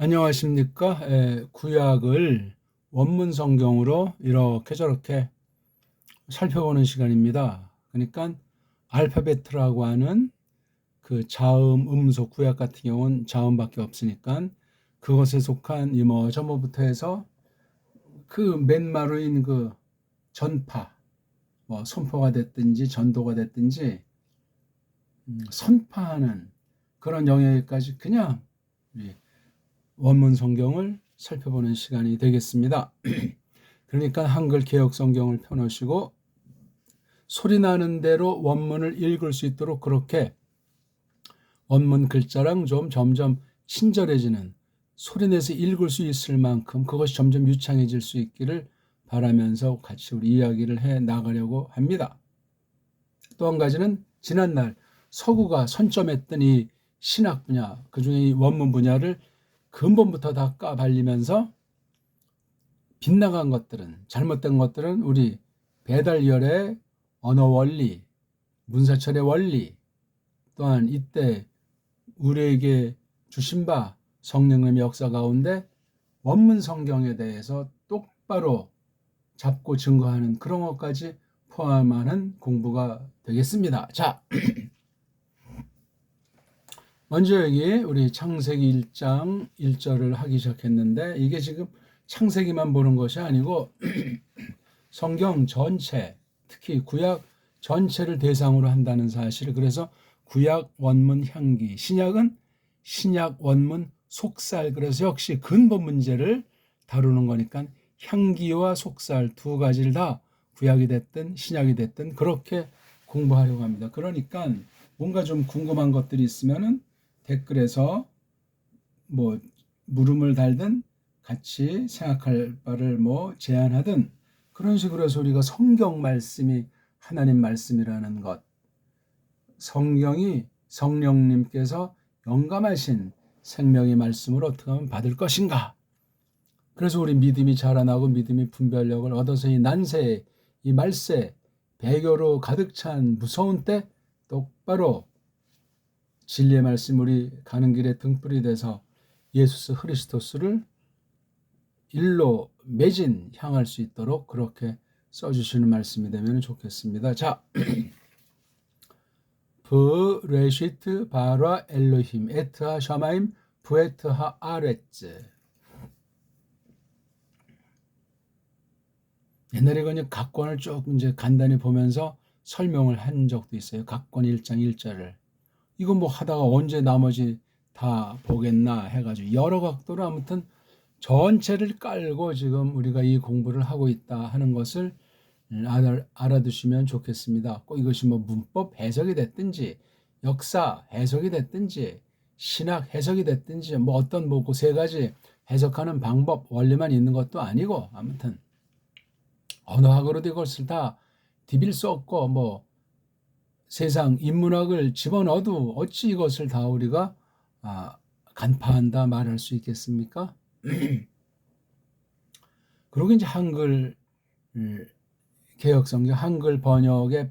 안녕하십니까? 구약을 원문 성경으로 이렇게 저렇게 살펴보는 시간입니다. 그러니까 알파벳이라고 하는 그 자음, 음소, 구약 같은 경우는 자음밖에 없으니까 그것에 속한 이모 저모부터 해서 그 맨마루인 그 전파, 뭐 선포가 됐든지 전도가 됐든지 선파하는 그런 영역까지 그냥 원문 성경을 살펴보는 시간이 되겠습니다. 그러니까 한글 개역 성경을 펴놓으시고 소리 나는 대로 원문을 읽을 수 있도록 그렇게 원문 글자랑 좀 점점 친절해지는 소리내서 읽을 수 있을 만큼 그것이 점점 유창해질 수 있기를 바라면서 같이 우리 이야기를 해 나가려고 합니다. 또 한 가지는 지난날 서구가 선점했던 이 신학 분야, 그중에 이 원문 분야를 근본부터 다 까발리면서 빗나간 것들은, 잘못된 것들은 우리 배달열의 언어 원리, 문사철의 원리, 또한 이때 우리에게 주신 바 성령님의 역사 가운데 원문 성경에 대해서 똑바로 잡고 증거하는 그런 것까지 포함하는 공부가 되겠습니다. 자, 먼저 여기 우리 창세기 1장 1절을 하기 시작했는데 이게 지금 창세기만 보는 것이 아니고 성경 전체, 특히 구약 전체를 대상으로 한다는 사실. 그래서 구약 원문 향기, 신약은 신약 원문 속살. 그래서 역시 근본 문제를 다루는 거니까 향기와 속살 두 가지를 다 구약이 됐든 신약이 됐든 그렇게 공부하려고 합니다. 그러니까 뭔가 좀 궁금한 것들이 있으면은 댓글에서 뭐 물음을 달든 같이 생각할 바를 뭐 제안하든 그런 식으로 해서 우리가 성경 말씀이 하나님 말씀이라는 것, 성경이 성령님께서 영감하신 생명의 말씀을 어떻게 하면 받을 것인가. 그래서 우리 믿음이 자라나고 믿음이 분별력을 얻어서 이 난세, 이 말세, 배교로 가득 찬 무서운 때 똑바로 진리의 말씀 우리 가는 길에 등불이 돼서 예수 그리스도를 일로 매진 향할 수 있도록 그렇게 써주시는 말씀이 되면 좋겠습니다. 자, 브레시트 바라 엘로힘 에트하 샤마임 부에트하 아레츠. 옛날에 그냥 각권을 쭉 이제 간단히 보면서 설명을 한 적도 있어요. 각권 1장 1절을. 이거 뭐 하다가 언제 나머지 다 보겠나 해가지고 여러 각도로 아무튼 전체를 깔고 지금 우리가 이 공부를 하고 있다 하는 것을 알아두시면 좋겠습니다. 꼭 이것이 뭐 문법 해석이 됐든지 역사 해석이 됐든지 신학 해석이 됐든지 뭐 어떤 뭐 그 세 가지 해석하는 방법 원리만 있는 것도 아니고 아무튼 언어학으로도 이것을 다 디빌 수 없고 뭐 세상 인문학을 집어넣어도 어찌 이것을 다 우리가 간파한다 말할 수 있겠습니까? 그리고 이제 한글 개혁성경 한글 번역에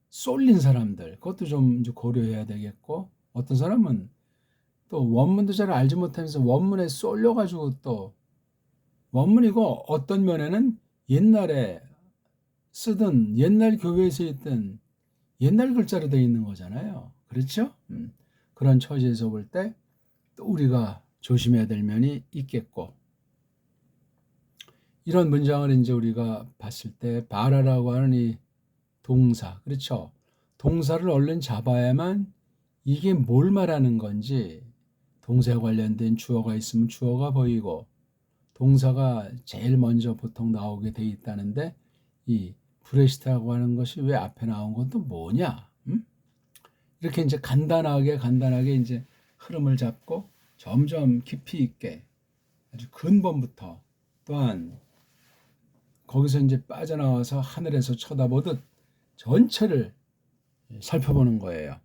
쏠린 사람들 그것도 좀 이제 고려해야 되겠고 어떤 사람은 또 원문도 잘 알지 못하면서 원문에 쏠려가지고 또 원문이고 어떤 면에는 옛날에 쓰던 옛날 교회에서 있던 옛날 글자로 되어 있는 거잖아요. 그렇죠? 그런 처지에서 볼 때 또 우리가 조심해야 될 면이 있겠고 이런 문장을 이제 우리가 봤을 때 바라라고 하는 이 동사, 그렇죠? 동사를 얼른 잡아야만 이게 뭘 말하는 건지 동사에 관련된 주어가 있으면 주어가 보이고 동사가 제일 먼저 보통 나오게 돼 있다는데 이 브레시트라고 하는 것이 왜 앞에 나온 건 또 뭐냐? 이렇게 이제 간단하게 이제 흐름을 잡고 점점 깊이 있게 아주 근본부터 또한 거기서 이제 빠져나와서 하늘에서 쳐다보듯 전체를 살펴보는 거예요.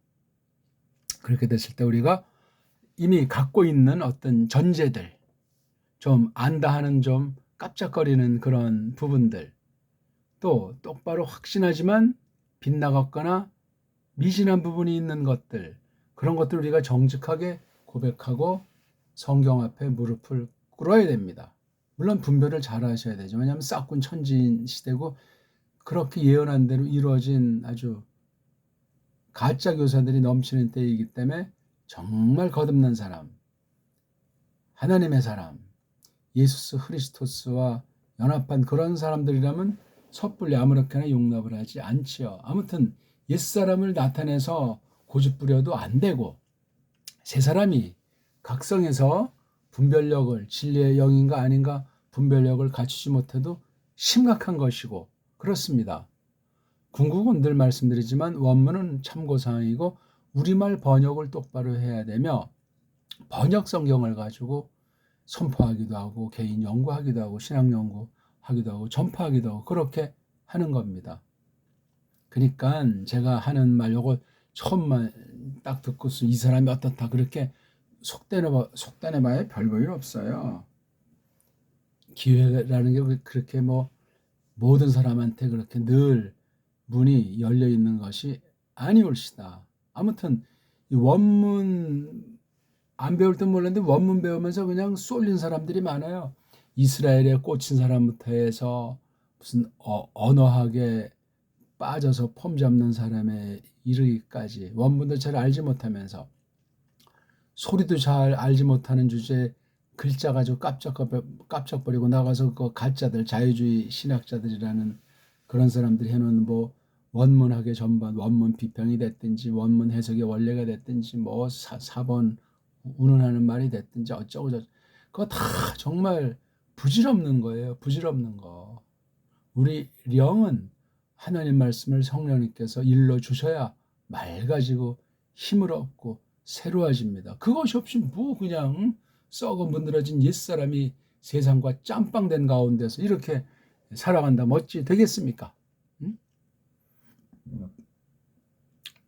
그렇게 됐을 때 우리가 이미 갖고 있는 어떤 전제들, 좀 안다 하는 좀 깜짝거리는 그런 부분들, 또 똑바로 확신하지만 빗나갔거나 미진한 부분이 있는 것들, 그런 것들을 우리가 정직하게 고백하고 성경 앞에 무릎을 꿇어야 됩니다. 물론 분별을 잘 하셔야 되죠. 왜냐하면 싹군 천지인 시대고 그렇게 예언한 대로 이루어진 아주 가짜 교사들이 넘치는 때이기 때문에 정말 거듭난 사람, 하나님의 사람, 예수 그리스도스와 연합한 그런 사람들이라면 섣불리 아무렇게나 용납을 하지 않지요. 아무튼 옛사람을 나타내서 고집부려도 안 되고 새 사람이 각성해서 분별력을 진리의 영인가 아닌가 분별력을 갖추지 못해도 심각한 것이고 그렇습니다. 궁극은 늘 말씀드리지만 원문은 참고사항이고 우리말 번역을 똑바로 해야 되며 번역 성경을 가지고 선포하기도 하고 개인 연구하기도 하고 신학 연구하기도 하고 전파하기도 하고 그렇게 하는 겁니다. 그러니까 제가 하는 말 요거 처음만 딱 듣고서 이 사람이 어떻다 그렇게 속단해봐야 별 볼 일 없어요. 기회라는 게 그렇게 뭐 모든 사람한테 그렇게 늘 문이 열려 있는 것이 아니올시다. 아무튼 이 원문 안 배울 땐 몰랐는데 원문 배우면서 그냥 쏠린 사람들이 많아요. 이스라엘에 꽂힌 사람부터 해서 무슨 언어학에 빠져서 폼 잡는 사람에 이르기까지 원문도 잘 알지 못하면서 소리도 잘 알지 못하는 주제에 글자 가지고 깜짝거리고 나가서 그 가짜들 자유주의 신학자들이라는 그런 사람들이 해놓은 뭐 원문학의 전반 원문 비평이 됐든지 원문 해석의 원례가 됐든지 뭐 사번 운운하는 말이 됐든지 어쩌고 저쩌고 그거 다 정말 부질없는 거예요. 부질없는 거. 우리 영은 하나님 말씀을 성령님께서 일러주셔야 맑아지고 힘을 얻고 새로워집니다. 그것이 없이 뭐 그냥 썩어 문드러진 옛사람이 세상과 짬빵된 가운데서 이렇게 살아간다면 어찌 되겠습니까? 응?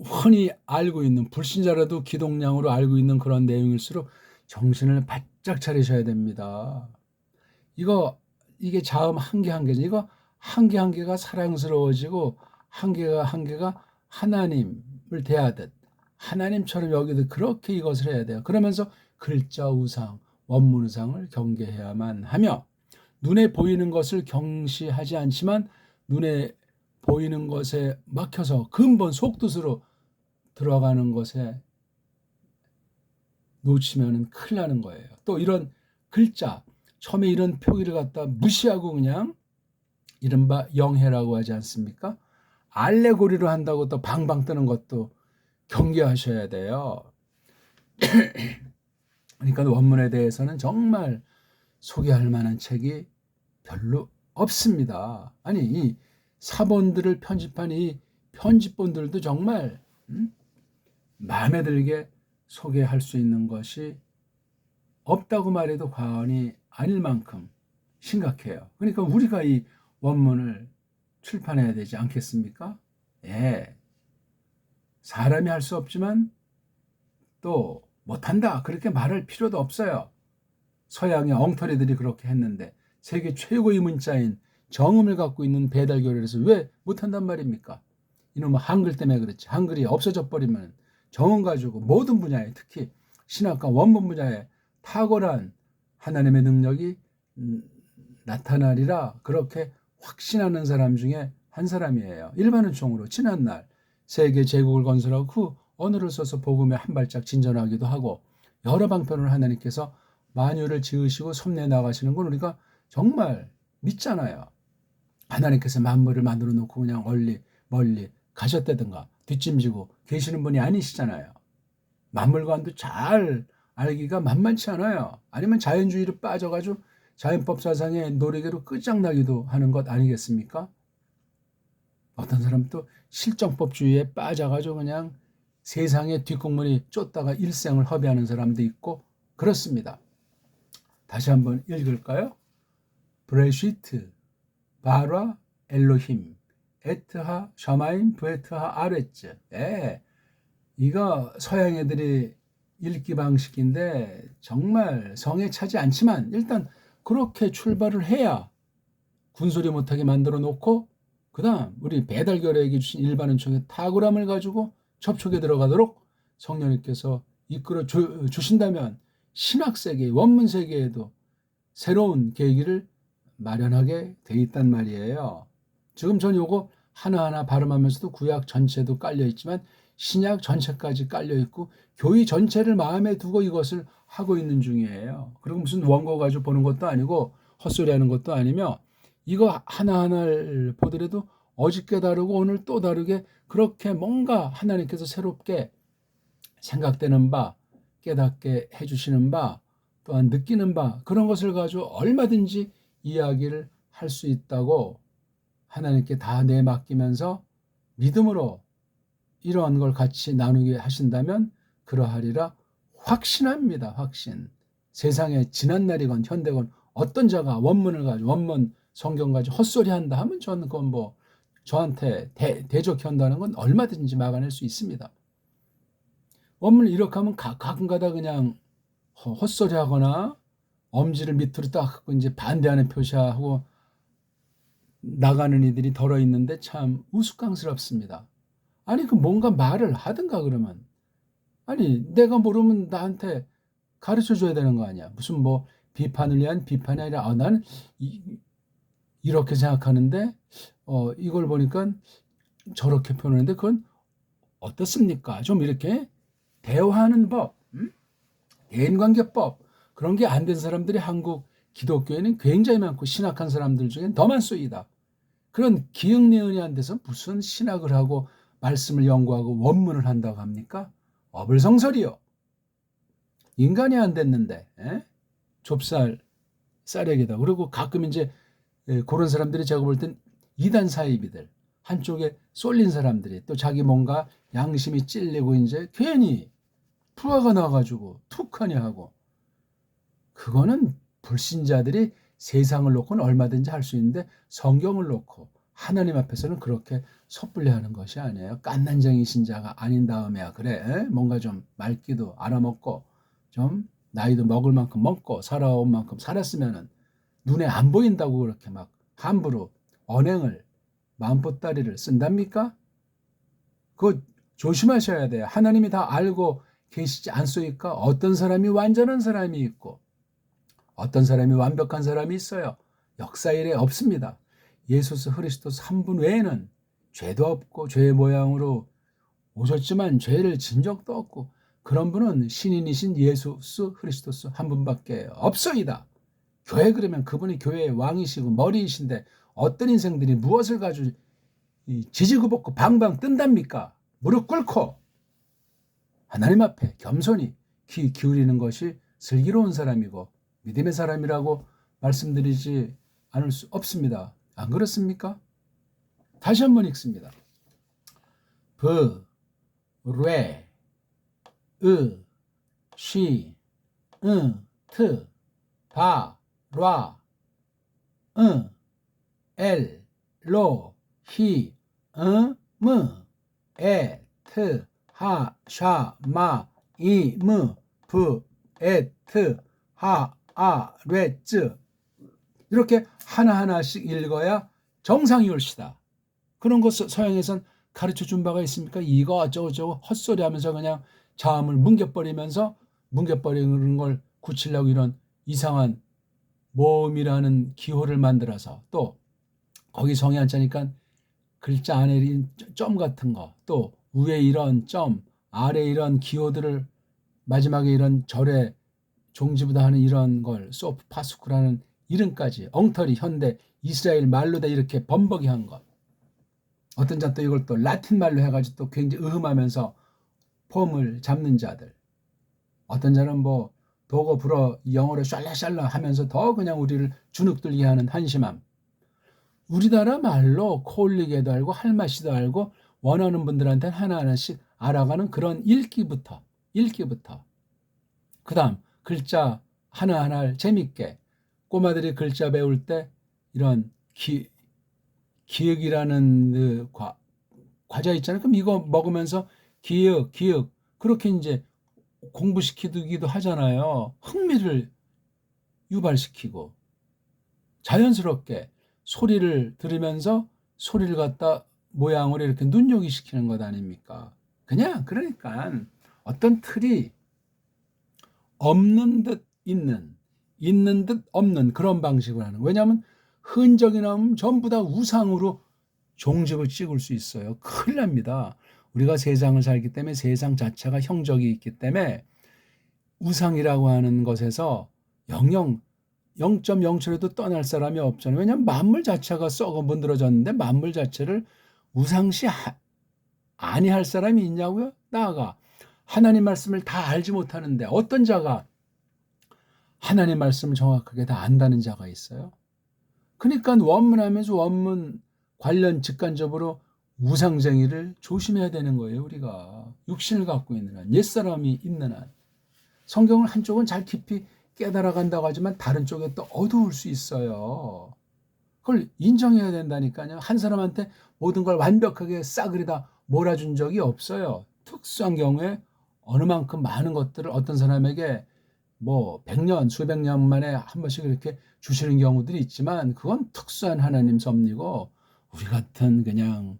흔히 알고 있는 불신자라도 기독량으로 알고 있는 그런 내용일수록 정신을 바짝 차리셔야 됩니다. 이게 자음 한 개 한 개죠. 이거 한 개 한 개가 사랑스러워지고 한 개가 하나님을 대하듯 하나님처럼 여기듯 그렇게 이것을 해야 돼요. 그러면서 글자 우상, 원문 우상을 경계해야만 하며 눈에 보이는 것을 경시하지 않지만 눈에 보이는 것에 막혀서 근본 속뜻으로 들어가는 것에 놓치면 큰일 나는 거예요. 또 이런 글자, 처음에 이런 표기를 갖다 무시하고 그냥 이른바 영해라고 하지 않습니까? 알레고리로 한다고 또 방방 뜨는 것도 경계하셔야 돼요. 그러니까 원문에 대해서는 정말 소개할 만한 책이 별로 없습니다. 아니 이 사본들을 편집한 이 편집본들도 정말 마음에 들게 소개할 수 있는 것이 없다고 말해도 과언이 아닐 만큼 심각해요. 그러니까 우리가 이 원문을 출판해야 되지 않겠습니까? 예. 사람이 할 수 없지만 또 못한다 그렇게 말할 필요도 없어요. 서양의 엉터리들이 그렇게 했는데 세계 최고의 문자인 정음을 갖고 있는 배달교회에서 왜 못한단 말입니까? 이놈의 한글 때문에 그렇지. 한글이 없어져 버리면 정음 가지고 모든 분야에 특히 신학과 원문 분야에 탁월한 하나님의 능력이 나타나리라 그렇게 확신하는 사람 중에 한 사람이에요. 일반은총으로 지난날 세계 제국을 건설하고 그 언어를 써서 복음에 한 발짝 진전하기도 하고 여러 방편을 하나님께서 만유를 지으시고 섭리해 나가시는 건 우리가 정말 믿잖아요. 하나님께서 만물을 만들어 놓고 그냥 멀리 가셨다든가 뒷짐지고 계시는 분이 아니시잖아요. 만물관도 잘 알기가 만만치 않아요. 아니면 자연주의로 빠져가지고 자연법 사상의 노리개로 끝장나기도 하는 것 아니겠습니까? 어떤 사람 또 실정법주의에 빠져가지고 그냥 세상의 뒷공문이 쫓다가 일생을 허비하는 사람도 있고 그렇습니다. 다시 한번 읽을까요? 브레시트 바라 엘로힘 에트하 샤마임 브에트하 아레츠. 예, 이거 서양 애들이 읽기 방식인데 정말 성에 차지 않지만 일단 그렇게 출발을 해야 군소리 못하게 만들어 놓고 그 다음 우리 배달교회에게 주신 일반은총의 탁월함을 가지고 접촉에 들어가도록 성령님께서 이끌어 주신다면 신학 세계, 원문 세계에도 새로운 계기를 마련하게 돼 있단 말이에요. 지금 전 요거 하나하나 발음하면서도 구약 전체도 깔려 있지만 신약 전체까지 깔려 있고 교회 전체를 마음에 두고 이것을 하고 있는 중이에요. 그리고 무슨 원고 가지고 보는 것도 아니고 헛소리 하는 것도 아니며 이거 하나하나를 보더라도 어저께 다르고 오늘 또 다르게 그렇게 뭔가 하나님께서 새롭게 생각되는 바, 깨닫게 해주시는 바, 또한 느끼는 바 그런 것을 가지고 얼마든지 이야기를 할 수 있다고 하나님께 다 내맡기면서 믿음으로 이러한 걸 같이 나누게 하신다면 그러하리라 확신합니다. 확신. 세상에 지난날이건 현대건 어떤 자가 원문을 가지고 원문 성경 가지고 헛소리한다 하면 저는 그건 뭐 저한테 대적한다는 건 얼마든지 막아낼 수 있습니다. 원문을 이렇게 하면 가끔가다 그냥 헛소리하거나 엄지를 밑으로 딱 하고 이제 반대하는 표시하고 나가는 이들이 덜어 있는데 참 우스꽝스럽습니다. 아니 그 뭔가 말을 하든가 그러면 아니 내가 모르면 나한테 가르쳐 줘야 되는 거 아니야. 무슨 뭐 비판을 위한 비판이 아니라 나는 이렇게 생각하는데 이걸 보니까 저렇게 표현하는데 그건 어떻습니까? 좀 이렇게 대화하는 법, 대인관계법 그런 게 안 된 사람들이 한국 기독교에는 굉장히 많고 신학한 사람들 중엔 더 많소이다. 그런 기억내연이 안 돼서 무슨 신학을 하고 말씀을 연구하고 원문을 한다고 합니까? 어불성설이요. 인간이 안 됐는데 좁쌀 쌀액이다. 그리고 가끔 이제 그런 사람들이 제가 볼 땐 이단 사이비들 한쪽에 쏠린 사람들이 또 자기 뭔가 양심이 찔리고 이제 괜히 부하가 나가지고 툭하니 하고 그거는 불신자들이 세상을 놓고는 얼마든지 할 수 있는데 성경을 놓고 하나님 앞에서는 그렇게 섣불리 하는 것이 아니에요. 깐난쟁이 신자가 아닌 다음에야 그래 뭔가 좀 맑기도 알아먹고 좀 나이도 먹을 만큼 먹고 살아온 만큼 살았으면은 눈에 안 보인다고 그렇게 막 함부로 언행을 마음보따리를 쓴답니까? 그거 조심하셔야 돼요. 하나님이 다 알고 계시지 않소이까? 어떤 사람이 완전한 사람이 있고 어떤 사람이 완벽한 사람이 있어요. 역사 일에 없습니다. 예수 그리스도 한 분 외에는 죄도 없고 죄의 모양으로 오셨지만 죄를 진 적도 없고 그런 분은 신인이신 예수 그리스도 한 분밖에 없소이다. 교회 그러면 그분이 교회의 왕이시고 머리이신데 어떤 인생들이 무엇을 가지고 지지구볶고 방방 뜬답니까? 무릎 꿇고 하나님 앞에 겸손히 귀 기울이는 것이 슬기로운 사람이고 믿음의 사람이라고 말씀드리지 않을 수 없습니다. 안 그렇습니까? 다시 한번 읽습니다. 브, 레, 으, 쉬, 트, 바, 라, 엘, 로, 히, 무, 에, 트, 하, 샤, 마, 이, 무, 부, 에, 트, 하, 아, 레, 쯔 이렇게 하나하나씩 읽어야 정상이 올시다. 그런 것 서양에선 가르쳐 준 바가 있습니까? 이거 어쩌고저쩌고 헛소리 하면서 그냥 자음을 뭉개버리는 걸 굳히려고 이런 이상한 모음이라는 기호를 만들어서 또 거기 성이 안 차니까 글자 안에 점 같은 거 또 위에 이런 점 아래 이런 기호들을 마지막에 이런 절의 종지부다 하는 이런 걸 소프 파스쿠라는 이름까지 엉터리 현대 이스라엘 말로 다 이렇게 범벅이 한 것. 어떤 자 또 이걸 또 라틴 말로 해가지고 또 굉장히 의흠하면서 폼을 잡는 자들. 어떤 자는 뭐 도거 불어 영어로 샬라샬라 하면서 더 그냥 우리를 주눅들게 하는 한심함. 우리나라 말로 코 올리게도 알고 할 맛이도 알고 원하는 분들한테는 하나하나씩 알아가는 그런 읽기부터 그 다음 글자 하나하나를 재밌게 꼬마들이 글자 배울 때 이런 기역이라는 그 과자 있잖아요. 그럼 이거 먹으면서 기역 그렇게 이제 공부시키기도 하잖아요. 흥미를 유발시키고 자연스럽게 소리를 들으면서 소리를 갖다 모양으로 이렇게 눈요기 시키는 것 아닙니까? 그냥 그러니까 어떤 틀이 없는 듯 있는 듯 없는 그런 방식으로 하는. 왜냐하면 흔적이 나오면 전부 다 우상으로 종집을 찍을 수 있어요. 큰일 납니다. 우리가 세상을 살기 때문에 세상 자체가 형적이 있기 때문에 우상이라고 하는 것에서 영영 0.0초라도 떠날 사람이 없잖아요. 왜냐하면 만물 자체가 썩어 문드러졌는데 만물 자체를 우상시 아니할 사람이 있냐고요? 나아가 하나님 말씀을 다 알지 못하는데 어떤 자가 하나님 말씀을 정확하게 다 안다는 자가 있어요? 그러니까 원문하면서 원문 관련 직간접으로 우상쟁이를 조심해야 되는 거예요. 우리가 육신을 갖고 있는 한, 옛사람이 있는 한. 성경을 한쪽은 잘 깊이 깨달아간다고 하지만 다른 쪽에 또 어두울 수 있어요. 그걸 인정해야 된다니까요. 한 사람한테 모든 걸 완벽하게 싸그리 다 몰아준 적이 없어요. 특수한 경우에 어느 만큼 많은 것들을 어떤 사람에게 뭐 100년, 수백 년 만에 한 번씩 이렇게 주시는 경우들이 있지만 그건 특수한 하나님 섭리고 우리 같은 그냥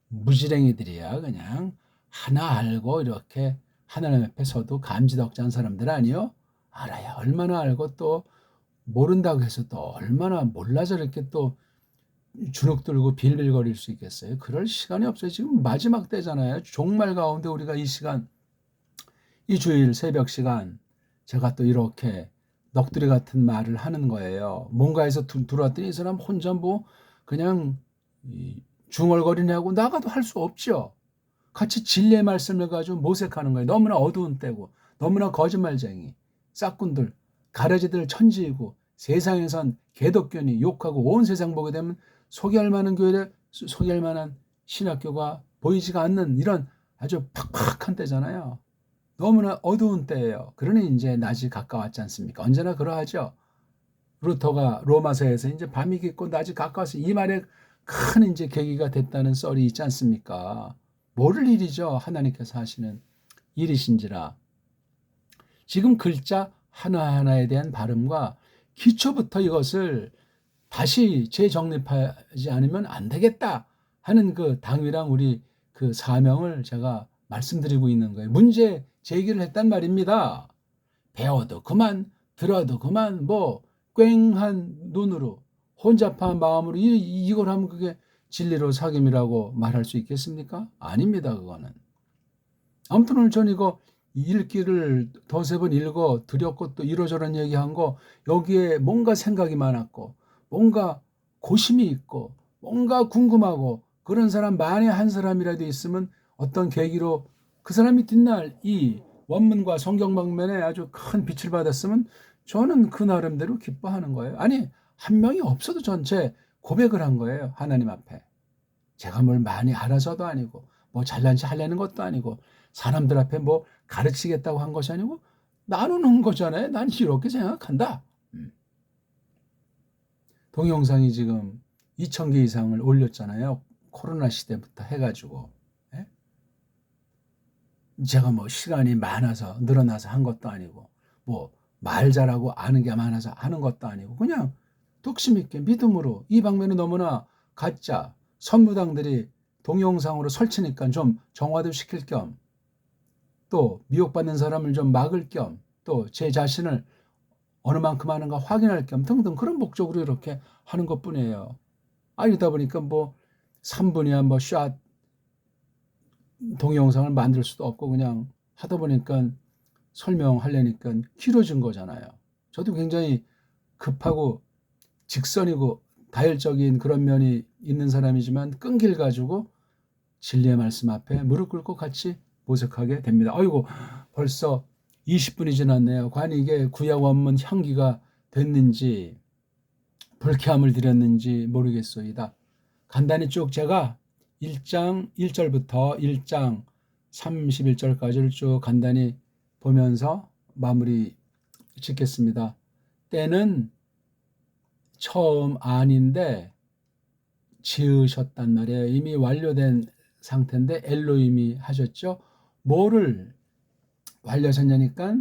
무지랭이들이야 그냥 하나 알고 이렇게 하나님 앞에 서도 감지덕지한 사람들 아니요? 알아야 얼마나 알고 또 모른다고 해서 또 얼마나 몰라서 이렇게 또 주눅 들고 빌빌거릴 수 있겠어요? 그럴 시간이 없어요. 지금 마지막 때잖아요. 종말 가운데 우리가 이 시간, 이 주일 새벽 시간 제가 또 이렇게 넋두리 같은 말을 하는 거예요. 뭔가에서 들어왔더니 이 사람 혼자 뭐 그냥 중얼거리냐고 나가도 할 수 없죠. 같이 진리의 말씀을 가지고 모색하는 거예요. 너무나 어두운 때고 너무나 거짓말쟁이 싹군들 가라지들 천지이고 세상에선 개독교니 욕하고 온 세상 보게 되면 소개할 만한 교회를 소개할 만한 신학교가 보이지가 않는 이런 아주 팍팍한 때잖아요. 너무나 어두운 때예요. 그러니 이제 낮이 가까웠지 않습니까? 언제나 그러하죠. 루터가 로마서에서 이제 밤이 깊고 낮이 가까워서 이 말에 큰 이제 계기가 됐다는 썰이 있지 않습니까? 모를 일이죠. 하나님께서 하시는 일이신지라. 지금 글자 하나하나에 대한 발음과 기초부터 이것을 다시 재정립하지 않으면 안 되겠다 하는 그 당위랑 우리 그 사명을 제가 말씀드리고 있는 거예요. 문제 제기를 했단 말입니다. 배워도 그만, 들어도 그만, 뭐 꽹한 눈으로 혼잡한 마음으로 이걸 하면 그게 진리로 사귐이라고 말할 수 있겠습니까? 아닙니다. 그거는. 아무튼 오늘 전 이거 읽기를 더세 번 읽어 드렸고 또 이러저런 얘기한 거 여기에 뭔가 생각이 많았고 뭔가 고심이 있고 뭔가 궁금하고 그런 사람 만에 한 사람이라도 있으면 어떤 계기로 그 사람이 뒷날 이 원문과 성경 방면에 아주 큰 빛을 받았으면 저는 그 나름대로 기뻐하는 거예요. 아니 한 명이 없어도 전체 고백을 한 거예요. 하나님 앞에. 제가 뭘 많이 알아서도 아니고 뭐 잘난 체 하려는 것도 아니고 사람들 앞에 뭐 가르치겠다고 한 것이 아니고 나누는 거잖아요. 난 이렇게 생각한다. 동영상이 지금 2,000개 이상을 올렸잖아요. 코로나 시대부터 해가지고. 예? 제가 뭐 시간이 많아서 늘어나서 한 것도 아니고 뭐 말 잘하고 아는 게 많아서 하는 것도 아니고 그냥 독심 있게 믿음으로 이 방면은 너무나 가짜 선무당들이 동영상으로 설치니까 좀 정화도 시킬 겸 또 미혹받는 사람을 좀 막을 겸 또 제 자신을 어느 만큼 하는가 확인할 겸 등등 그런 목적으로 이렇게 하는 것뿐이에요. 아니다 보니까 뭐 3분이야 뭐 샷 동영상을 만들 수도 없고 그냥 하다 보니까 설명하려니까 길어진 거잖아요. 저도 굉장히 급하고 직선이고 다혈적인 그런 면이 있는 사람이지만 끈길 가지고 진리의 말씀 앞에 무릎 꿇고 같이 모색하게 됩니다. 아이고 벌써 20분이 지났네요. 과연 이게 구약 원문 향기가 됐는지 불쾌함을 드렸는지 모르겠소이다. 간단히 쭉 제가 1장 1절부터 1장 31절까지를 쭉 간단히 보면서 마무리 짓겠습니다. 때는 처음 아닌데 지으셨단 말이에요. 이미 완료된 상태인데 엘로힘이 하셨죠. 뭐를 완료하셨냐니까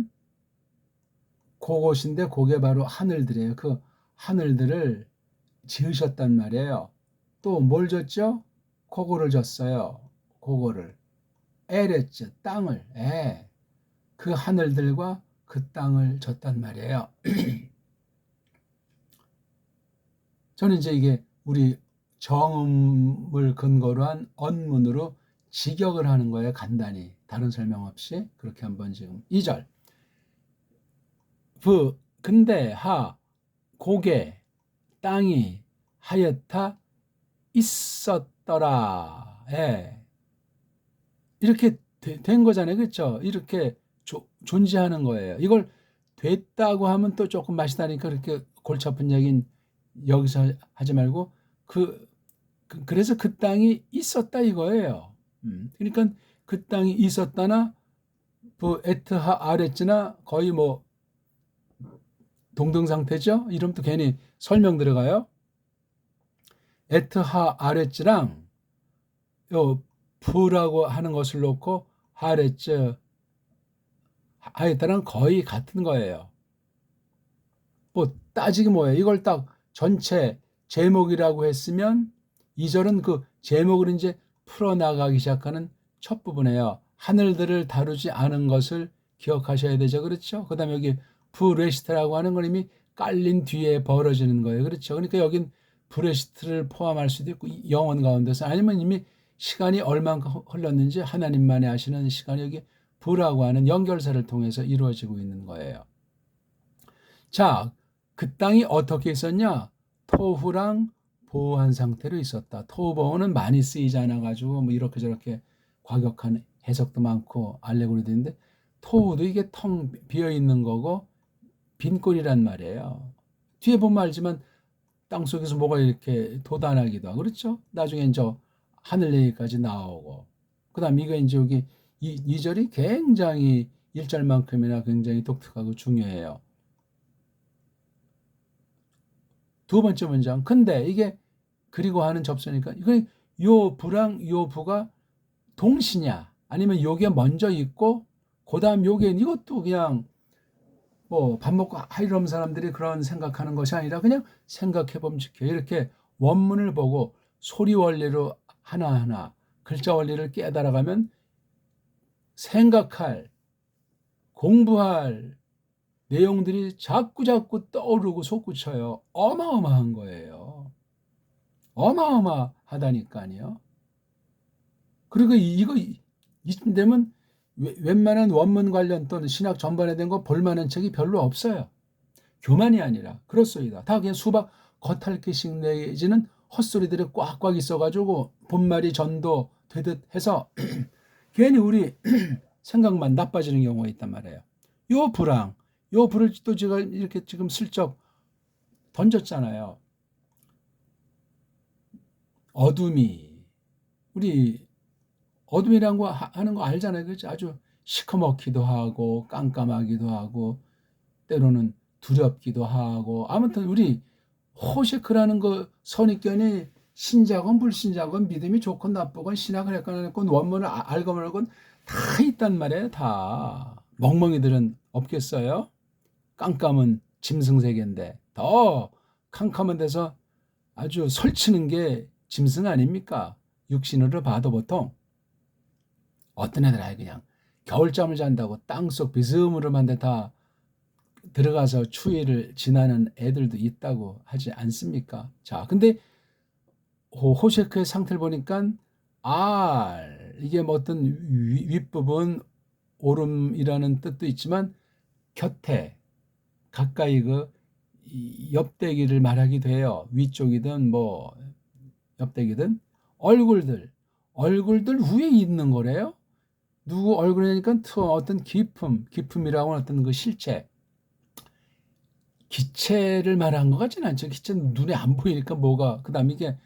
그곳인데 그게 바로 하늘들이에요. 그 하늘들을 지으셨단 말이에요. 또 뭘 졌죠? 그거를 졌어요. 그거를 에레츠 땅을 그 하늘들과 그 땅을 졌단 말이에요. 저는 이제 이게 우리 정음을 근거로 한 언문으로 직역을 하는 거예요. 간단히. 다른 설명 없이. 그렇게 한번 지금 2절. 근데 고개 땅이 하였다 있었더라. 예. 이렇게 된 거잖아요. 그렇죠? 이렇게 존재하는 거예요. 이걸 됐다고 하면 또 조금 맛이 다니까 그렇게 골치 아픈 얘기는 여기서 하지 말고 그래서 그 땅이 있었다 이거예요. 그러니까 그 땅이 있었다나 에트하 아레츠나 거의 뭐 동등 상태죠. 이름도 괜히 설명 들어가요. 에트하 아레츠랑 요 부라고 하는 것을 놓고 하레츠 하에따랑 거의 같은 거예요. 뭐 따지기 뭐예요. 이걸 딱 전체 제목이라고 했으면 2절은 그 제목을 이제 풀어나가기 시작하는 첫 부분이에요. 하늘들을 다루지 않은 것을 기억하셔야 되죠. 그렇죠? 그 다음에 여기 브레시트라고 하는 건 이미 깔린 뒤에 벌어지는 거예요. 그렇죠? 그러니까 여긴 브레시트를 포함할 수도 있고 영원 가운데서 아니면 이미 시간이 얼만큼 흘렀는지 하나님만이 아시는 시간이 여기 부라고 하는 연결사를 통해서 이루어지고 있는 거예요. 자, 그 땅이 어떻게 있었냐? 토후랑 보호한 상태로 있었다. 토후보호는 많이 쓰이지 않아가지고 뭐 이렇게 저렇게 과격한 해석도 많고 알레고리도 있는데 토후도 이게 텅 비어 있는 거고 빈꼴이란 말이에요. 뒤에 보면 알지만 땅속에서 뭐가 이렇게 돋아나기도 하고 그렇죠? 나중에 저 하늘 얘기까지 나오고 그다음 이거 이제 여기 이 절이 굉장히 1절만큼이나 굉장히 독특하고 중요해요. 두 번째 문장. 근데 이게 그리고 하는 접수니까 이거 요 부랑 요 부가 동시냐 아니면 요게 먼저 있고 그다음 요게 이것도 그냥 뭐 밥 먹고 이런 사람들이 그런 생각하는 것이 아니라 그냥 생각해 보면 지켜요. 이렇게 원문을 보고 소리 원리로 하나하나 글자 원리를 깨달아가면 생각할 공부할 내용들이 자꾸자꾸 떠오르고 솟구쳐요. 어마어마한 거예요. 어마어마하다니까요. 그리고 이거 이쯤 되면 웬만한 원문 관련 또는 신학 전반에 된 거 볼만한 책이 별로 없어요. 교만이 아니라 그렇소이다. 다 그냥 수박 겉핥기식 내지는 헛소리들이 꽉꽉 있어가지고 본말이 전도 되듯 해서 괜히 우리 생각만 나빠지는 경우가 있단 말이에요. 요 불을 또 제가 이렇게 지금 슬쩍 던졌잖아요. 어둠이 우리 어둠이란 거 하는 거 알잖아요. 그렇죠? 아주 시커멓기도 하고 깜깜하기도 하고 때로는 두렵기도 하고 아무튼 우리 호셰크라는 그 선입견이 신자건 불신자건 믿음이 좋건 나쁘건 신학을 했건 했건 원문을 알건 말건 다 있단 말이에요. 다 멍멍이들은 없겠어요. 깜깜은 짐승세계인데 더 캄캄한 데서 아주 설치는 게 짐승 아닙니까? 육신으로 봐도 보통 어떤 애들 아예 그냥 겨울잠을 잔다고 땅속 비스무름한 데 다 들어가서 추위를 지나는 애들도 있다고 하지 않습니까? 자, 근데 호셰크의 상태를 보니까 이게 뭐 어떤 윗부분 오름이라는 뜻도 있지만 곁에 가까이 그 옆대기를 말하기도 해요. 위쪽이든 뭐 옆대기든 얼굴들 위에 있는 거래요. 누구 얼굴이니까 어떤 기품이라고 하는 어떤 그 실체 기체를 말한 것 같지는 않죠. 기체는 눈에 안 보이니까 뭐가 그다음에 이게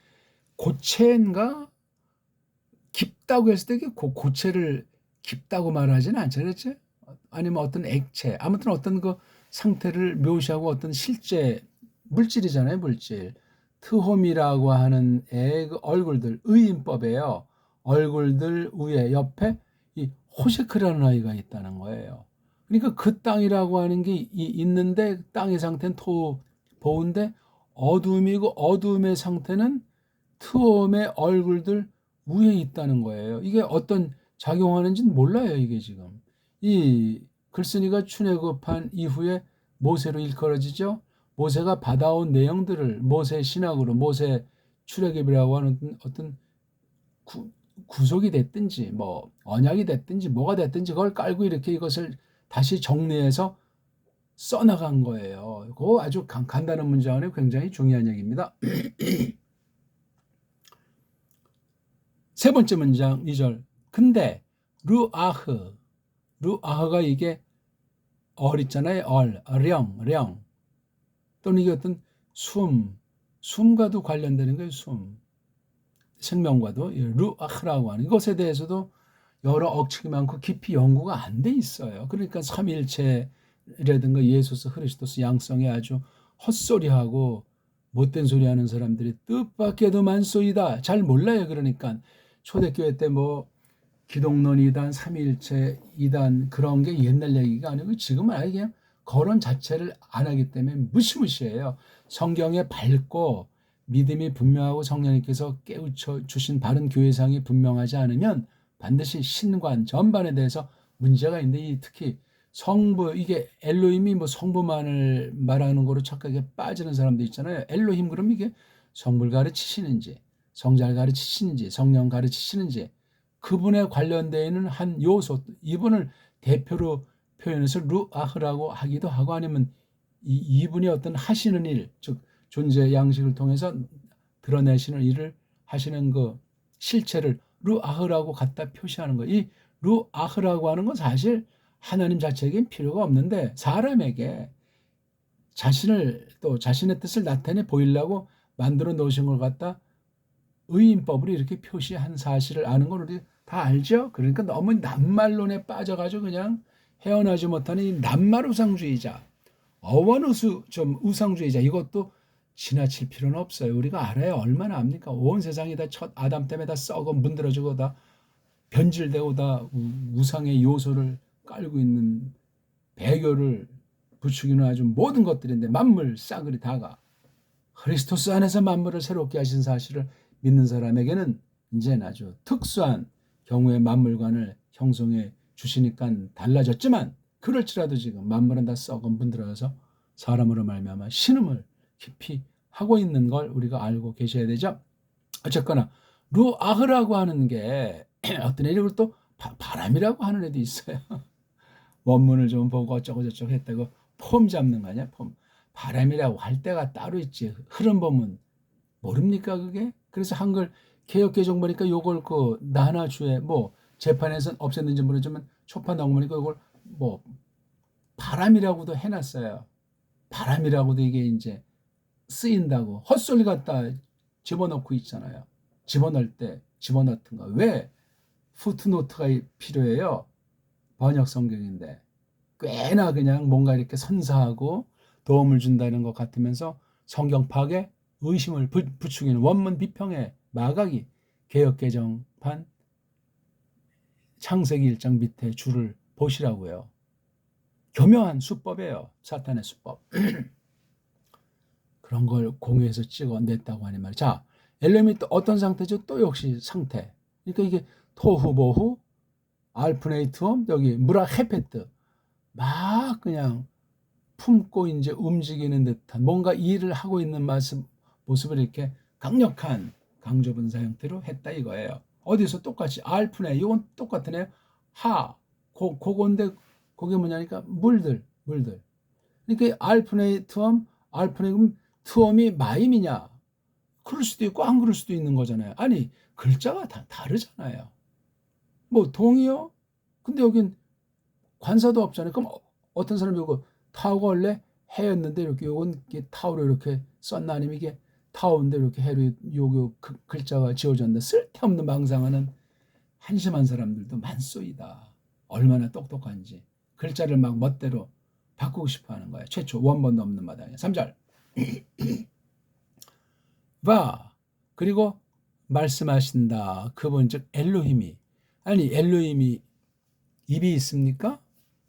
고체인가 깊다고 했을 때 고체를 깊다고 말하지는 않죠. 그렇지? 아니면 어떤 액체 아무튼 어떤 그 상태를 묘시하고 어떤 실제 물질이잖아요. 물질 트홈이라고 하는 애 그 얼굴들 의인법이에요. 얼굴들 위에 옆에 이 호세크라는 아이가 있다는 거예요. 그러니까 그 땅이라고 하는 게 있는데 땅의 상태는 보운데 어둠이고 어둠의 상태는 트홈의 얼굴들 위에 있다는 거예요. 이게 어떤 작용하는지는 몰라요. 이게 지금 이 글쓴이가 출애굽한 이후에 모세로 일컬어지죠. 모세가 받아온 내용들을 모세 신학으로 모세 출애굽이라고 하는 어떤 구속이 됐든지 뭐 언약이 됐든지 뭐가 됐든지 그걸 깔고 이렇게 이것을 다시 정리해서 써나간 거예요. 그거 아주 간단한 문제 안에 굉장히 중요한 얘기입니다. 세 번째 문장 2절. 근데 루아흐가 이게 있잖아요. 령 또는 이게 어떤 숨과도 관련되는 거예요. 생명과도 루아흐라고 하는 이것에 대해서도 여러 억측이 많고 깊이 연구가 안 돼 있어요. 그러니까 삼위일체라든가 예수스 그리스도스 양성에 아주 헛소리하고 못된 소리 하는 사람들이 뜻밖에도 많소이다. 잘 몰라요. 그러니까 초대교회 때 뭐 기독론 이단, 삼위일체 이단 그런 게 옛날 얘기가 아니고 지금은 아예 그냥 거론 자체를 안 하기 때문에 무시무시해요. 성경에 밝고 믿음이 분명하고 성령님께서 깨우쳐 주신 바른 교회상이 분명하지 않으면 반드시 신관 전반에 대해서 문제가 있는데 특히 성부 이게 엘로힘이 뭐 성부만을 말하는 거로 착각에 빠지는 사람도 있잖아요. 엘로힘 그럼 이게 성부를 가르치시는지 성자를 가르치시는지 성령 가르치시는지 그분에 관련되어 있는 한 요소 이분을 대표로 표현해서 루아흐라고 하기도 하고 아니면 이분이 어떤 하시는 일 즉 존재 양식을 통해서 드러내시는 일을 하시는 그 실체를 루아흐라고 갖다 표시하는 거. 이 루아흐라고 하는 건 사실 하나님 자체에겐 필요가 없는데 사람에게 자신을 또 자신의 뜻을 나타내 보이려고 만들어 놓으신 걸 갖다 의인법으로 이렇게 표시한 사실을 아는 걸 우리 다 알죠? 그러니까 너무 낱말론에 빠져가지고 그냥 헤어나지 못하는 이 낱말 우상주의자, 좀 우상주의자 이것도 지나칠 필요는 없어요. 우리가 알아요. 얼마나 압니까? 온 세상이 다 첫 아담 때문에 다 썩어 문드러지고 다 변질되고 다 우상의 요소를 깔고 있는 배교를 부추기는 아주 모든 것들인데 만물 싸그리 다가 그리스도스 안에서 만물을 새롭게 하신 사실을 믿는 사람에게는 이제는 아주 특수한 경우의 만물관을 형성해 주시니까 달라졌지만 그럴지라도 지금 만물은 다 썩어 문드러져서 사람으로 말미암아 신음을 깊이 하고 있는 걸 우리가 알고 계셔야 되죠. 어쨌거나 루아흐라고 하는 게 어떤 애를 또 바람이라고 하는 애도 있어요. 원문을 좀 보고 어쩌고저쩌고 했다고 폼 잡는 거 아니야? 폼. 바람이라고 할 때가 따로 있지. 흐름 보면 모릅니까 그게? 그래서 한글 개혁개정 보니까 요걸 그 나나주에 뭐 재판에서 없앴는지 모르지만 초판 나오고 보니까 요걸 뭐 바람이라고도 해놨어요. 바람이라고도 이게 이제 쓰인다고 헛소리 갖다 집어넣고 있잖아요. 집어넣을 때 집어넣던가 왜 푸트노트가 필요해요? 번역 성경인데 꽤나 그냥 뭔가 이렇게 선사하고 도움을 준다는 것 같으면서 성경 파악에 의심을 부추기는 원문 비평의 마각이 개혁개정판 창세기 1장 밑에 줄을 보시라고요. 교묘한 수법이에요. 사탄의 수법. 그런 걸 공유해서 찍어냈다고 하는 말이에요. 자, 엘렘이 또 어떤 상태죠? 또 역시 상태. 그러니까 이게 토후보후, 알프네이트엄, 여기 무라헤페트. 막 그냥 품고 이제 움직이는 듯한 뭔가 일을 하고 있는 모습을 이렇게 강력한 강조분사 형태로 했다 이거예요. 어디서 똑같이 알프네 이건 똑같으네요. 그건데 그게 뭐냐니까 물들. 그러니까 알프네이트엄 트엄이 마임이냐? 그럴 수도 있고 안 그럴 수도 있는 거잖아요. 아니 글자가 다 다르잖아요. 뭐 동이요? 근데 여긴 관사도 없잖아요. 그럼 어떤 사람이 이거 타오가 원래 해였는데 이렇게 요건 타오로 이렇게 썼나 아니면 이게 타오인데 이렇게 해로 요 글자가 지어졌는데 쓸데없는 망상하는 한심한 사람들도 많소이다. 얼마나 똑똑한지 글자를 막 멋대로 바꾸고 싶어 하는 거야. 최초 원본도 없는 마당에. 3절 바 그리고 말씀하신다. 그분 즉 엘로힘이 아니 엘로힘이 입이 있습니까?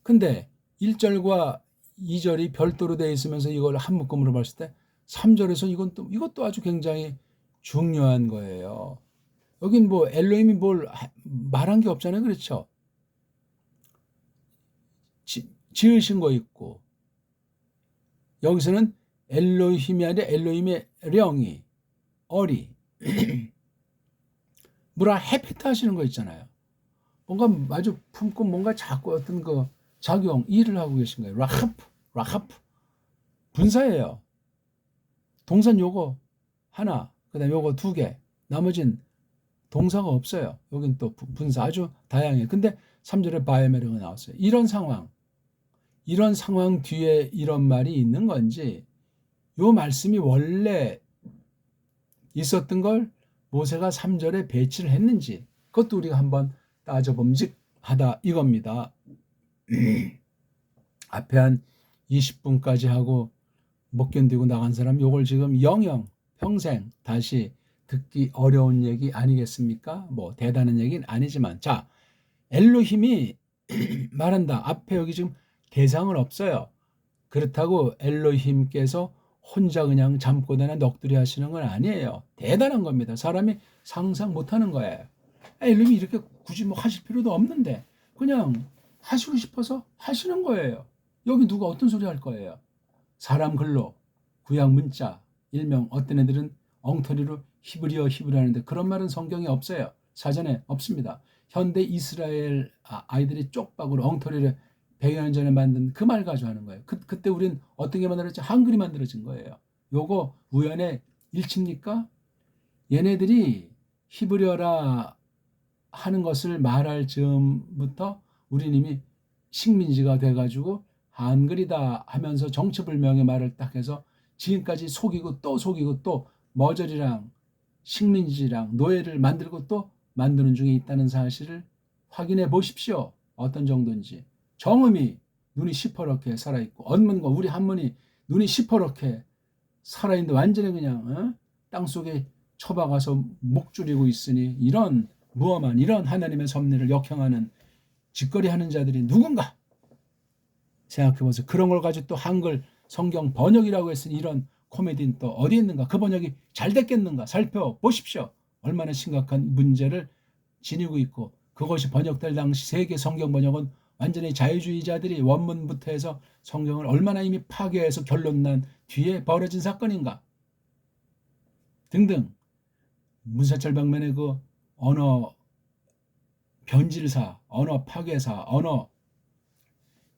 근데 1절과 2절이 별도로 되어 있으면서 이걸 한 묶음으로 봤을 때 3절에서 이것도 아주 굉장히 중요한 거예요. 여긴 뭐 엘로힘이 뭘 말한 게 없잖아요. 그렇죠? 지으신 거 있고, 여기서는 엘로힘이 아니라 엘로힘의 령이, 어리, 뭐라 해피트 하시는 거 있잖아요. 뭔가 마주 품고 뭔가 자꾸 어떤 그 작용, 일을 하고 계신 거예요. 라하프. 분사예요. 동사는 요거 하나, 그 다음에 요거 두 개, 나머진 동사가 없어요. 여긴 또 분사 아주 다양해요. 근데 3절에 바에메르가 나왔어요. 이런 상황 뒤에 이런 말이 있는 건지, 요 말씀이 원래 있었던 걸 모세가 3절에 배치를 했는지, 그것도 우리가 한번 따져봄직하다 이겁니다. 앞에 한 20분까지 하고 못 견디고 나간 사람 요걸 지금 영영 평생 다시 듣기 어려운 얘기 아니겠습니까? 뭐 대단한 얘기는 아니지만, 자, 엘로힘이 말한다. 앞에 여기 지금 대상은 없어요. 그렇다고 엘로힘께서 혼자 그냥 잠꼬대나 넋두리 하시는 건 아니에요. 대단한 겁니다. 사람이 상상 못하는 거예요. 엘로힘이 이렇게 굳이 뭐 하실 필요도 없는데 그냥 하시고 싶어서 하시는 거예요. 여기 누가 어떤 소리 할 거예요? 사람 글로 구약 문자 일명 어떤 애들은 엉터리로 히브리어 하는데 그런 말은 성경에 없어요. 사전에 없습니다. 현대 이스라엘 아이들이 쪽박으로 엉터리를 100여 년 전에 만든 그 말 가지고 하는 거예요. 그때 우린 어떤 게 만들어졌지? 한글이 만들어진 거예요. 요거 우연의 일치입니까? 얘네들이 히브리어라 하는 것을 말할 즈음부터 우린 이미 식민지가 돼가지고 한글이다 하면서 정체불명의 말을 딱 해서 지금까지 속이고 또 머저리랑 식민지랑 노예를 만들고 또 만드는 중에 있다는 사실을 확인해 보십시오. 어떤 정도인지. 정음이 눈이 시퍼렇게 살아있고, 언문과 우리 한문이 눈이 시퍼렇게 살아있는데 완전히 그냥 땅속에 처박아서 목 줄이고 있으니, 이런 무엄한 이런 하나님의 섭리를 역행하는 짓거리하는 자들이 누군가 생각해보세요. 그런 걸 가지고 또 한글 성경 번역이라고 했으니 이런 코미디는 또 어디 있는가? 그 번역이 잘 됐겠는가? 살펴보십시오. 얼마나 심각한 문제를 지니고 있고, 그것이 번역될 당시 세계 성경 번역은 완전히 자유주의자들이 원문부터 해서 성경을 얼마나 이미 파괴해서 결론난 뒤에 벌어진 사건인가 등등. 문사철 방면의 그 언어 변질사, 언어 파괴사, 언어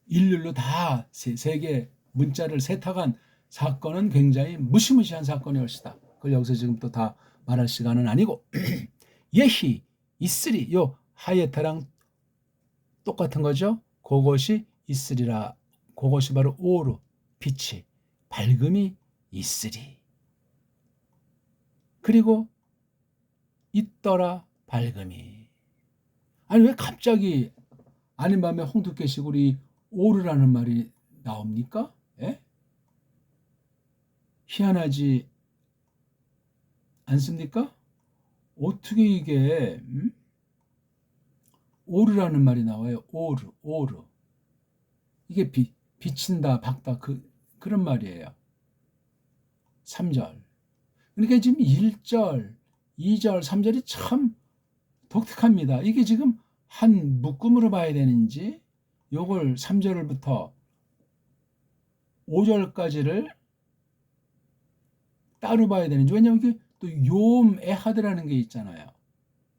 일률로 다 세계 문자를 세탁한 사건은 굉장히 무시무시한 사건이 것이다. 그걸 여기서 지금 또 다 말할 시간은 아니고 예히, 있으리, 요 하예타랑 똑같은 거죠. 그것이 있으리라. 그것이 바로 오르, 빛이, 밝음이 있으리. 그리고 있더라 밝음이. 아니 왜 갑자기 아닌 밤에 홍두깨식으로 이 오르라는 말이 나옵니까? 예? 희한하지 않습니까? 어떻게 이게 오르라는 말이 나와요. 오르. 이게 비친다, 밝다 그런 말이에요. 3절. 그러니까 지금 1절, 2절, 3절이 참 독특합니다. 이게 지금 한 묶음으로 봐야 되는지, 요걸 3절부터 5절까지를 따로 봐야 되는지. 왜냐하면 이게 또 욤 에하드라는 게 있잖아요.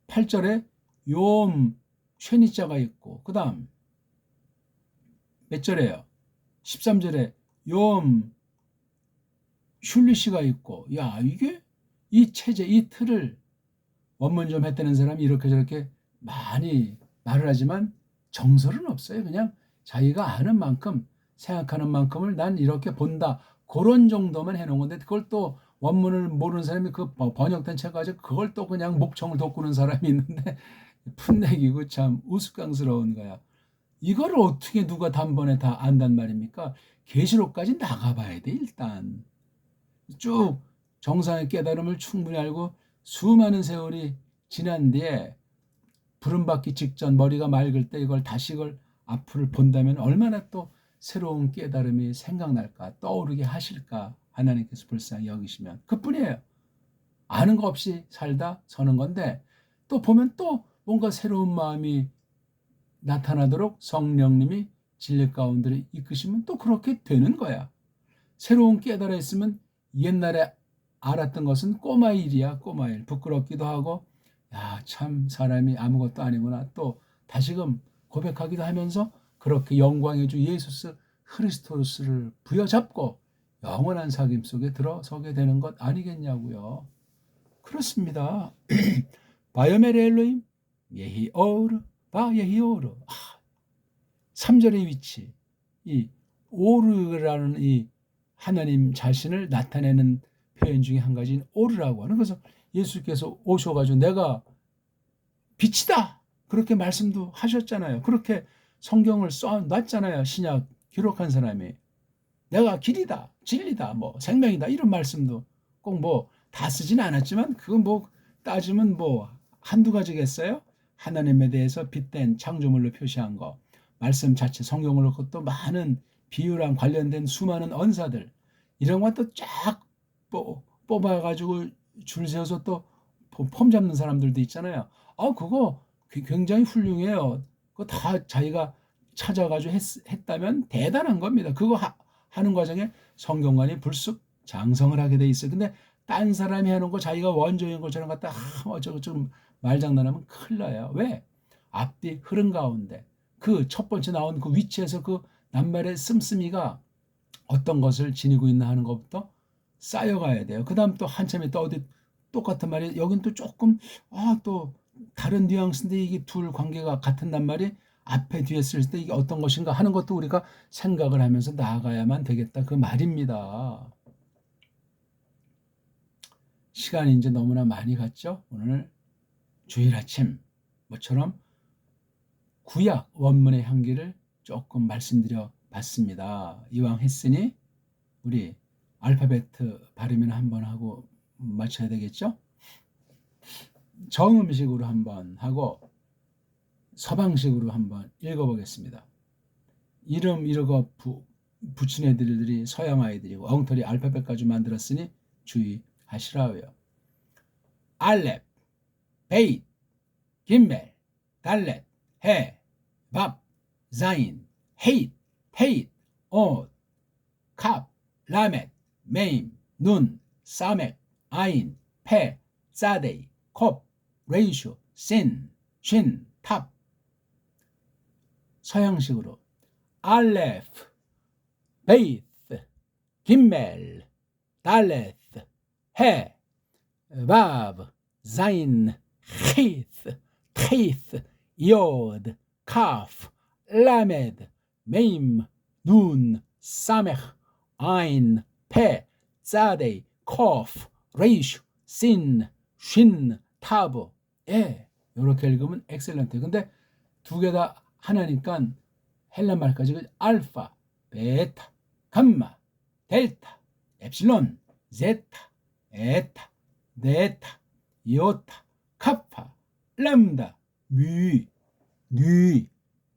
8절에 욤 쉐니자가 있고, 그 다음 몇 절에요? 13절에 욤 슐리시가 있고. 야, 이게 이 체제, 이 틀을 원문 좀 했다는 사람이 이렇게 저렇게 많이 말을 하지만 정설은 없어요. 그냥 자기가 아는 만큼, 생각하는 만큼을 난 이렇게 본다, 그런 정도만 해놓은 건데, 그걸 또 원문을 모르는 사람이 그 번역된 책 가지고 그걸 또 그냥 목청을 돋구는 사람이 있는데 풋내기고 참 우스꽝스러운 거야. 이걸 어떻게 누가 단번에 다 안단 말입니까? 계시록까지 나가봐야 돼. 일단 쭉 정상의 깨달음을 충분히 알고 수많은 세월이 지난 뒤에 부름받기 직전 머리가 맑을 때 이걸 다시 이걸 앞을 본다면 얼마나 또 새로운 깨달음이 생각날까, 떠오르게 하실까 하나님께서 불쌍히 여기시면. 그뿐이에요. 아는 거 없이 살다 서는 건데, 또 보면 또 뭔가 새로운 마음이 나타나도록 성령님이 진리 가운데 이끄시면 또 그렇게 되는 거야. 새로운 깨달아 있으면 옛날에 알았던 것은 꼬마 일이야, 꼬마 일. 부끄럽기도 하고, 야, 참 사람이 아무것도 아니구나. 또 다시금 고백하기도 하면서 그렇게 영광의 주 예수 그리스도를 부여잡고 영원한 사귐 속에 들어서게 되는 것 아니겠냐고요. 그렇습니다. 바이오메레 엘로임 예히 오르 바 예히 오르. 3절의 위치, 이 오르라는 이 하나님 자신을 나타내는 표현 중에 한 가지는 오르라고 하는. 그래서 예수께서 오셔가지고 내가 빛이다 그렇게 말씀도 하셨잖아요. 그렇게 성경을 써놨잖아요. 신약 기록한 사람이 내가 길이다, 진리다, 뭐 생명이다 이런 말씀도 꼭 뭐 다 쓰진 않았지만 그건 뭐 따지면 뭐 한두 가지겠어요? 하나님에 대해서 빛된 창조물로 표시한 거, 말씀 자체 성경을 놓고 또 많은 비유랑 관련된 수많은 언사들 이런 것도 쫙 뽑아가지고 줄 세워서 또 폼 잡는 사람들도 있잖아요. 그거 굉장히 훌륭해요. 그거 다 자기가 찾아가지고 했다면 대단한 겁니다. 그거 하는 과정에 성경관이 불쑥 장성을 하게 돼 있어요. 근데 딴 사람이 하는 거 자기가 원조인 것처럼 갖다 어쩌고 좀 말장난하면 큰일 나요. 왜? 앞뒤 흐름 가운데 그 첫 번째 나온 그 위치에서 그 낱말의 씀씀이가 어떤 것을 지니고 있나 하는 것부터 쌓여가야 돼요. 그 다음 또 한참 있다 어디 똑같은 말이 여긴 또 조금 또 다른 뉘앙스인데 이게 둘 관계가 같은 낱말이 앞에 뒤에 쓸 때 이게 어떤 것인가 하는 것도 우리가 생각을 하면서 나아가야만 되겠다 그 말입니다. 시간이 이제 너무나 많이 갔죠. 오늘 주일 아침 모처럼 구약 원문의 향기를 조금 말씀드려 봤습니다. 이왕 했으니 우리 알파벳 발음이나 한번 하고 마쳐야 되겠죠. 정음식으로 한번 하고 서방식으로 한번 읽어보겠습니다. 이름 이러고 붙인 애들이 서양 아이들이고 엉터리 알파벳까지 만들었으니 주의하시라고요. 알렙, 베잇, 김멜, 달렛, 해, 밥, 자인, 헤잇, 테잇, 옷, 캅, 라멧, 메임, 눈, 사멕, 아인, 페, 사데이, 콥, 레이슈, 신, 쉰, 탑. 서양식으로 알레프, 베이트, 김멜, 달레트, 해, 바브, 자인, 헤이트, 테이트, 요드, 카프, 라메드, 메임, 눈, 사메흐, 아인, 페, 자데이, 코프, 레이슈, 신, 쉰, 타브. 이렇게 읽으면 엑셀런트. 근데 두 개 다 하나니까 헬란 말까지 알파, 베타, 감마, 델타, 엡실론, 제타, 에타, 네타, 이오타, 카파, 람다, 뮤, 뉴,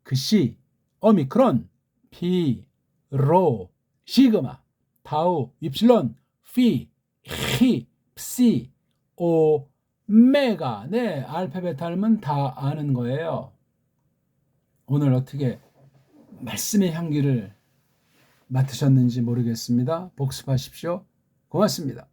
그시, 오미크론, 피, 로, 시그마, 타우, 입실론, 피, 히, psi, 오메가. 네, 알파벳 알면 다 아는 거예요. 오늘 어떻게 말씀의 향기를 맡으셨는지 모르겠습니다. 복습하십시오. 고맙습니다.